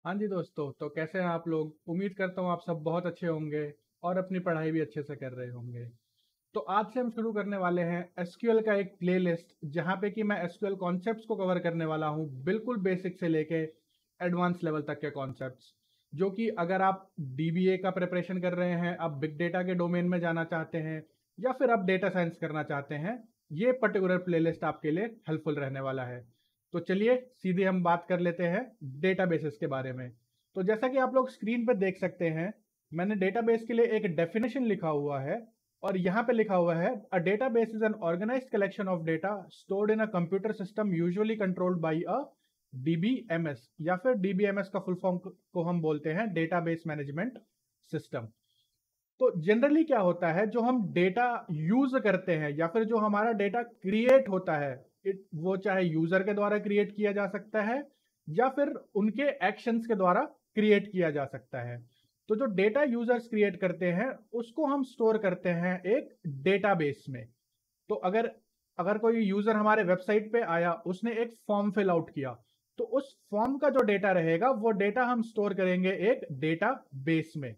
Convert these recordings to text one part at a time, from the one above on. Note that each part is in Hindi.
हाँ जी दोस्तों, तो कैसे हैं आप लोग। उम्मीद करता हूँ आप सब बहुत अच्छे होंगे और अपनी पढ़ाई भी अच्छे से कर रहे होंगे। तो आज से हम शुरू करने वाले हैं एसक्यूएल का एक प्लेलिस्ट, जहाँ पे कि मैं एसक्यूएल कॉन्सेप्ट्स को कवर करने वाला हूँ, बिल्कुल बेसिक से लेके एडवांस लेवल तक के कॉन्सेप्ट्स। जो कि अगर आप डीबीए का प्रिपरेशन कर रहे हैं, आप बिग डेटा के डोमेन में जाना चाहते हैं, या फिर आप डेटा साइंस करना चाहते हैं, ये पर्टिकुलर प्लेलिस्ट आपके लिए हेल्पफुल रहने वाला है। तो चलिए सीधे हम बात कर लेते हैं डेटाबेसेस के बारे में। तो जैसा कि आप लोग स्क्रीन पर देख सकते हैं, मैंने डेटाबेस के लिए एक डेफिनेशन लिखा हुआ है। और यहां पे लिखा हुआ है, a database is an organised collection of data stored in a computer system usually controlled by a DBMS, या फिर डीबीएमएस का फुल फॉर्म को हम बोलते हैं डेटाबेस मैनेजमेंट सिस्टम। तो जनरली क्या होता है, जो हम डेटा यूज करते हैं या फिर जो हमारा डेटा क्रिएट होता है, वो चाहे यूजर के द्वारा क्रिएट किया जा सकता है या फिर उनके एक्शंस के द्वारा क्रिएट किया जा सकता है। तो जो डेटा यूजर्स क्रिएट करते हैं उसको हम स्टोर करते हैं एक डेटाबेस में। तो अगर अगर कोई यूजर हमारे वेबसाइट पे आया, उसने एक फॉर्म फिल आउट किया, तो उस फॉर्म का जो डेटा रहेगा वो डेटा हम स्टोर करेंगे एक डेटा बेस में।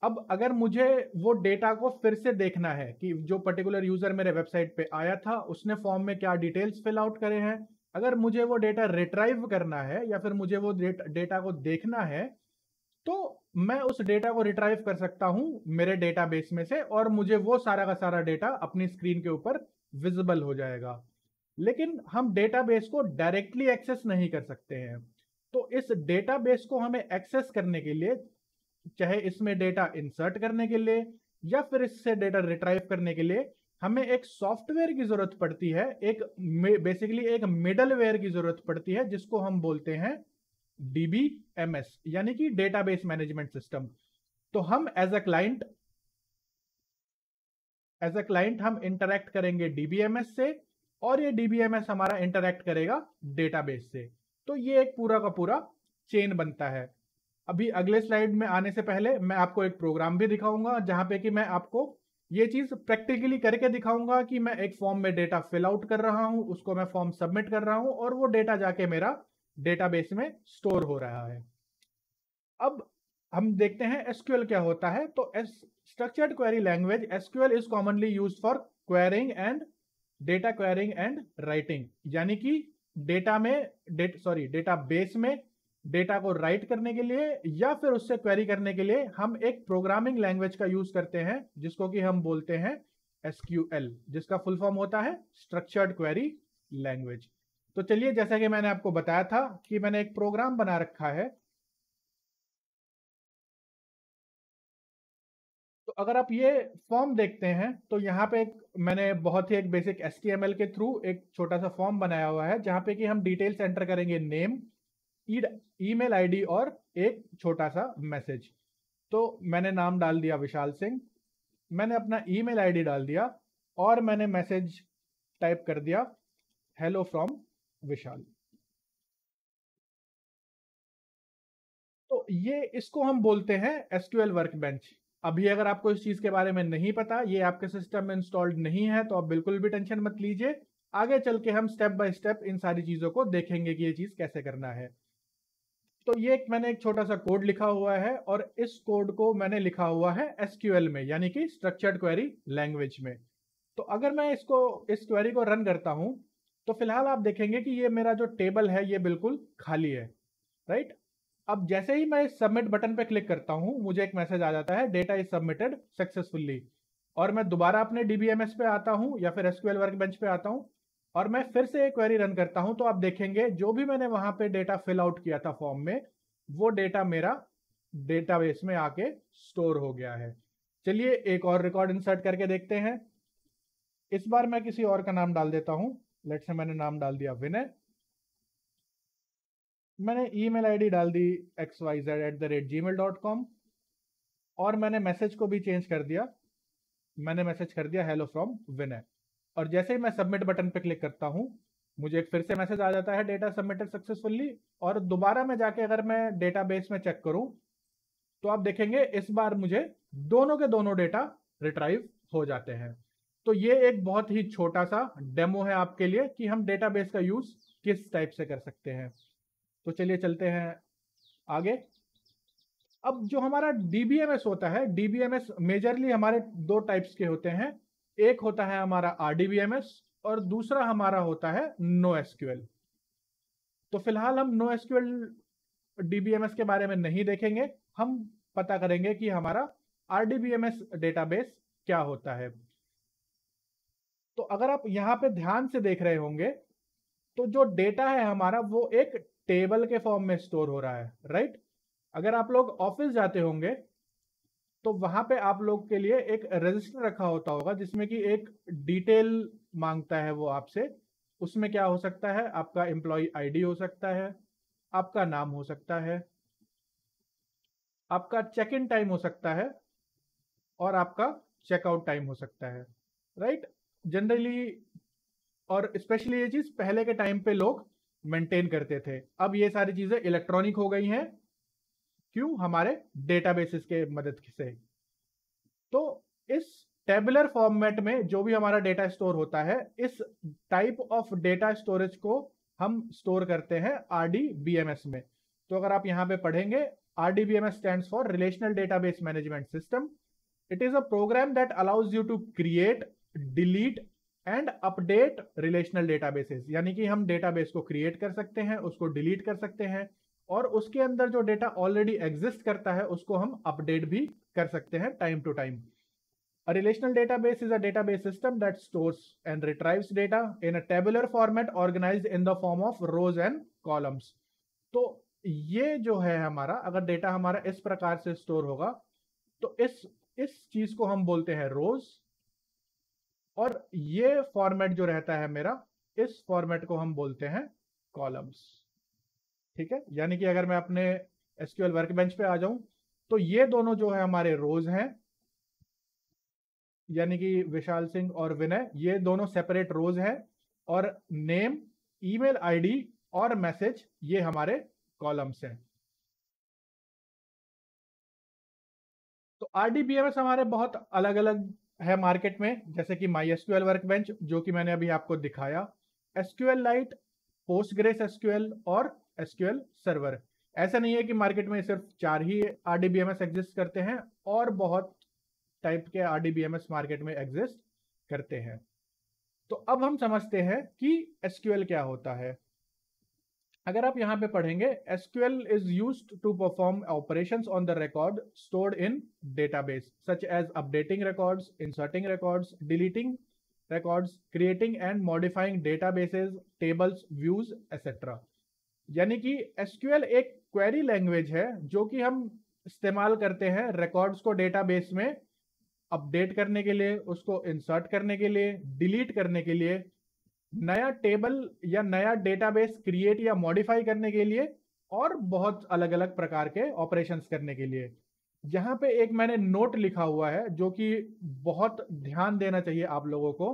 अब अगर मुझे वो डेटा को फिर से देखना है कि जो पर्टिकुलर यूजर मेरे वेबसाइट पे आया था उसने फॉर्म में क्या डिटेल्स फिल आउट करे हैं, अगर मुझे वो डेटा रिट्राइव करना है या फिर मुझे वो डेटा को देखना है, तो मैं उस डेटा को रिट्राइव कर सकता हूं मेरे डेटाबेस में से, और मुझे वो सारा का सारा डेटा अपनी स्क्रीन के ऊपर विजिबल हो जाएगा। लेकिन हम डेटाबेस को डायरेक्टली एक्सेस नहीं कर सकते हैं। तो इस डेटाबेस को हमें एक्सेस करने के लिए, चाहे इसमें डेटा इंसर्ट करने के लिए या फिर इससे डेटा रिट्राइव करने के लिए, हमें एक सॉफ्टवेयर की जरूरत पड़ती है। एक बेसिकली एक मिडलवेयर की जरूरत पड़ती है, जिसको हम बोलते हैं डीबीएमएस, यानी कि डेटाबेस मैनेजमेंट सिस्टम। तो हम एज अ क्लाइंट हम इंटरैक्ट करेंगे डीबीएमएस से, और ये डीबीएमएस हमारा इंटरैक्ट करेगा डेटाबेस से। तो ये एक पूरा का पूरा चेन बनता है। अभी अगले स्लाइड में आने से पहले मैं आपको एक प्रोग्राम भी दिखाऊंगा, जहां पे कि मैं आपको ये चीज प्रैक्टिकली करके दिखाऊंगा कि मैं एक फॉर्म में डेटा फिल आउट कर रहा हूं, उसको मैं फॉर्म सबमिट कर रहा हूं और वो डेटा जाके मेरा डेटाबेस में स्टोर हो रहा है। अब हम देखते हैं एसक्यूएल क्या होता है। तो structured query language SQL is commonly used for quarrying and data quarrying and writing, यानी कि डेटा में डेटा बेस में डेटा को राइट करने के लिए या फिर उससे क्वेरी करने के लिए हम एक प्रोग्रामिंग लैंग्वेज का यूज करते हैं, जिसको कि हम बोलते हैं एसक्यूएल, जिसका फुल फॉर्म होता है स्ट्रक्चर्ड क्वेरी लैंग्वेज। तो चलिए, जैसा कि मैंने आपको बताया था कि मैंने एक प्रोग्राम बना रखा है। तो अगर आप ये फॉर्म देखते हैं, तो यहाँ पे मैंने बहुत ही एक बेसिक HTML के थ्रू एक छोटा सा फॉर्म बनाया हुआ है, जहाँ पे कि हम डिटेल्स एंटर करेंगे, नेम, ईमेल आईडी और एक छोटा सा मैसेज। तो मैंने नाम डाल दिया विशाल सिंह, मैंने अपना ईमेल आईडी डाल दिया, और मैंने मैसेज टाइप कर दिया, हेलो फ्रॉम विशाल। तो ये इसको हम बोलते हैं एसक्यूएल वर्कबेंच। अभी अगर आपको इस चीज के बारे में नहीं पता, ये आपके सिस्टम में इंस्टॉल्ड नहीं है, तो आप बिल्कुल भी टेंशन मत लीजिए। आगे चल के हम स्टेप बाय स्टेप इन सारी चीजों को देखेंगे कि ये चीज कैसे करना है। तो ये मैंने एक छोटा सा कोड लिखा हुआ है, और इस कोड को मैंने लिखा हुआ है एसक्यूएल में, यानी कि स्ट्रक्चर्ड क्वेरी लैंग्वेज में। तो अगर मैं इस क्वेरी को रन करता हूं, तो फिलहाल आप देखेंगे कि ये मेरा जो टेबल है ये बिल्कुल खाली है, राइट। अब जैसे ही मैं इस सबमिट बटन पे क्लिक करता हूं, मुझे एक मैसेज आ जाता है, डेटा इज सबमिटेड सक्सेसफुली। और मैं दोबारा अपने डीबीएमएस पे आता हूं या फिर एसक्यूएल वर्कबेंच पे आता हूं, और मैं फिर से एक क्वेरी रन करता हूं, तो आप देखेंगे जो भी मैंने वहां पे डेटा फिल आउट किया था फॉर्म में, वो डेटा मेरा डेटाबेस में आके स्टोर हो गया है। चलिए एक और रिकॉर्ड इंसर्ट करके देखते हैं। इस बार मैं किसी और का नाम डाल देता हूं। लेट से मैंने नाम डाल दिया विनय, मैंने ईमेल आईडी डाल दी xyz@gmail.com, और मैंने मैसेज को भी चेंज कर दिया, मैंने मैसेज कर दिया हेलो फ्रॉम विनय। और जैसे ही मैं सबमिट बटन पे क्लिक करता हूं, मुझे एक फिर से मैसेज आ जाता है, डेटा सबमिटेड सक्सेसफुली। और दोबारा मैं जाके अगर मैं डेटाबेस में चेक करूं, तो आप देखेंगे इस बार मुझे दोनों के दोनों डेटा रिट्राइव हो जाते हैं। तो ये एक बहुत ही छोटा सा डेमो है आपके लिए कि हम डेटाबेस का यूज किस टाइप से कर सकते हैं। तो चलिए चलते हैं आगे अब जो हमारा डीबीएमएस होता है, डीबीएमएस मेजरली हमारे दो टाइप्स के होते हैं। एक होता है हमारा आरडीबीएमएस और दूसरा हमारा होता है नो एसक्यूएल। तो फिलहाल हम नो एसक्यूएल डीबीएमएस के बारे में नहीं देखेंगे, हम पता करेंगे कि हमारा आरडीबीएमएस डेटाबेस क्या होता है। तो अगर आप यहां पे ध्यान से देख रहे होंगे तो जो डेटा है हमारा वो एक टेबल के फॉर्म में स्टोर हो रहा है, राइट। अगर आप लोग ऑफिस जाते होंगे तो वहां पे आप लोग के लिए एक रजिस्टर रखा होता होगा जिसमें कि एक डिटेल मांगता है वो आपसे। उसमें क्या हो सकता है, आपका एम्प्लॉय आईडी हो सकता है, आपका नाम हो सकता है, आपका चेक इन टाइम हो सकता है और आपका चेकआउट टाइम हो सकता है, राइट। जनरली और स्पेशली ये चीज पहले के टाइम पे लोग मेंटेन करते थे। अब ये सारी चीजें इलेक्ट्रॉनिक हो गई हैं, क्यों, हमारे डेटाबेसेस के मदद से। तो इस टेबुलर फॉर्मेट में जो भी हमारा डेटा स्टोर होता है, इस टाइप ऑफ डेटा स्टोरेज को हम स्टोर करते हैं आरडीबीएमएस में। तो अगर आप यहां पे पढ़ेंगे, RDBMS stands for relational database management system. It is a program that allows you to create, delete and update relational databases. यानी कि हम डेटाबेस को क्रिएट कर सकते हैं, उसको डिलीट कर सकते हैं और उसके अंदर जो डेटा ऑलरेडी एग्जिस्ट करता है उसको हम अपडेट भी कर सकते हैं time to time. A relational database is a database system that stores and retrieves data in a tabular format organized in the form of rows and columns. तो ये जो है हमारा, अगर डेटा हमारा इस प्रकार से स्टोर होगा तो इस चीज को हम बोलते हैं रोज, और ये फॉर्मेट जो रहता है मेरा, इस फॉर्मेट को हम बोलते हैं कॉलम्स। ठीक है, यानी कि अगर मैं अपने एसक्यूएल वर्कबेंच पे आ जाऊं तो ये दोनों जो है हमारे रोज हैं, यानी कि विशाल सिंह और विनय, ये दोनों सेपरेट रोज हैं, और नेम, ईमेल आईडी और मैसेज ये हमारे कॉलम्स हैं। तो आरडीबीएमएस हमारे बहुत अलग अलग है मार्केट में, जैसे कि माई एसक्यूएल वर्कबेंच जो कि मैंने अभी आपको दिखाया, एसक्यूएल लाइट, पोस्टग्रेस एसक्यूएल और एसक्यूएल सर्वर। ऐसा नहीं है कि मार्केट में सिर्फ 4 ही आरडीबीएमएस एग्जिस्ट करते हैं, और बहुत टाइप के आरडीबीएमएस मार्केट में एग्जिस्ट करते हैं। तो अब हम समझते हैं कि एसक्यूएल क्या होता है। अगर आप यहां पे पढ़ेंगे, SQL is used to perform operations on the record stored in database such as updating records, inserting records, deleting records, creating and modifying databases, tables, views etcetera. यानी कि एसक्यूएल एक क्वेरी लैंग्वेज है जो कि हम इस्तेमाल करते हैं रिकॉर्ड्स को डेटाबेस में अपडेट करने के लिए, उसको इंसर्ट करने के लिए, डिलीट करने के लिए, नया टेबल या नया डेटाबेस क्रिएट या मॉडिफाई करने के लिए, और बहुत अलग अलग प्रकार के ऑपरेशंस करने के लिए। यहां पे एक मैंने नोट लिखा हुआ है जो कि बहुत ध्यान देना चाहिए आप लोगों को।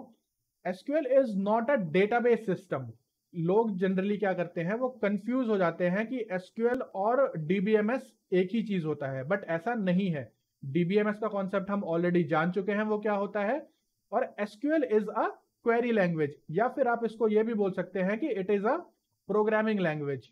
SQL is not a database system. लोग जनरली क्या करते हैं, वो कंफ्यूज हो जाते हैं कि एसक्यूएल और डीबीएमएस एक ही चीज होता है, बट ऐसा नहीं है। डीबीएमएस का कॉन्सेप्ट हम ऑलरेडी जान चुके हैं वो क्या होता है, और SQL is a query language, या फिर आप इसको ये भी बोल सकते हैं कि it is a programming language.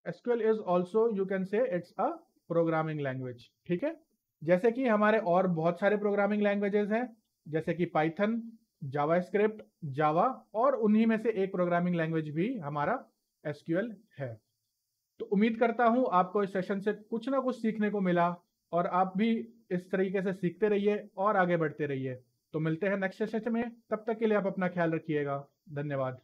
SQL is also, you can say it's a programming language. ठीक है, जैसे कि हमारे और बहुत सारे प्रोग्रामिंग लैंग्वेजेस हैं, जैसे कि पाइथन, जावास्क्रिप्ट, जावा, और उन्हीं में से एक प्रोग्रामिंग लैंग्वेज भी हमारा एसक्यूएल है। तो उम्मीद करता हूं आपको इस सेशन से कुछ ना कुछ सीखने को मिला, और आप भी इस तरीके से सीखते रहिए और आगे बढ़ते रहिए। तो मिलते हैं नेक्स्ट सेशन में, तब तक के लिए आप अपना ख्याल रखिएगा। धन्यवाद।